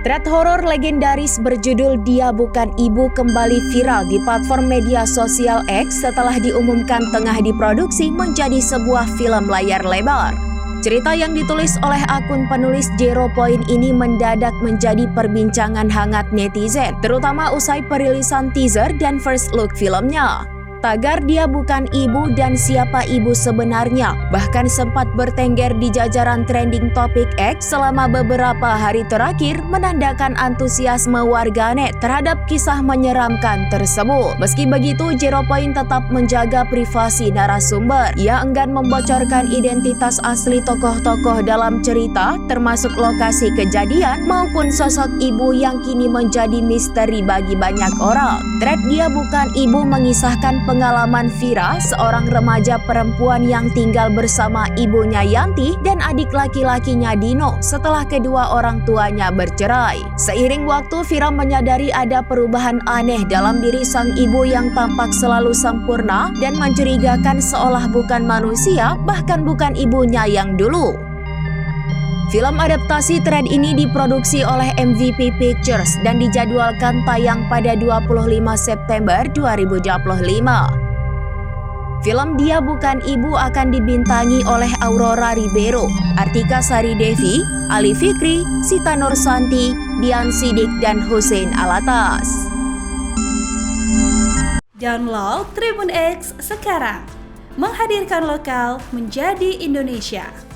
Thread horor legendaris berjudul Dia Bukan Ibu kembali viral di platform media sosial X setelah diumumkan tengah diproduksi menjadi sebuah film layar lebar. Cerita yang ditulis oleh akun penulis Zero Point ini mendadak menjadi perbincangan hangat netizen, terutama usai perilisan teaser dan first look filmnya. Tagar Dia Bukan Ibu dan Siapa Ibu Sebenarnya bahkan sempat bertengger di jajaran trending topik X selama beberapa hari terakhir, menandakan antusiasme warganet terhadap kisah menyeramkan tersebut. Meski begitu, Zero Point tetap menjaga privasi narasumber. Ia enggan membocorkan identitas asli tokoh-tokoh dalam cerita, termasuk lokasi kejadian maupun sosok ibu yang kini menjadi misteri bagi banyak orang. Thread Dia Bukan Ibu mengisahkan pengalaman Vira, seorang remaja perempuan yang tinggal bersama ibunya Yanti dan adik laki-lakinya Dino setelah kedua orang tuanya bercerai. Seiring waktu, Vira menyadari ada perubahan aneh dalam diri sang ibu yang tampak selalu sempurna dan mencurigakan seolah bukan manusia, bahkan bukan ibunya yang dulu. Film adaptasi Thread ini diproduksi oleh MVP Pictures dan dijadwalkan tayang pada 25 September 2025. Film Dia Bukan Ibu akan dibintangi oleh Aurora Ribeiro, Artika Sari Devi, Ali Fikri, Sita Nursanti, Dian Sidik, dan Hussein Alatas. Download Tribun X sekarang, menghadirkan lokal menjadi Indonesia.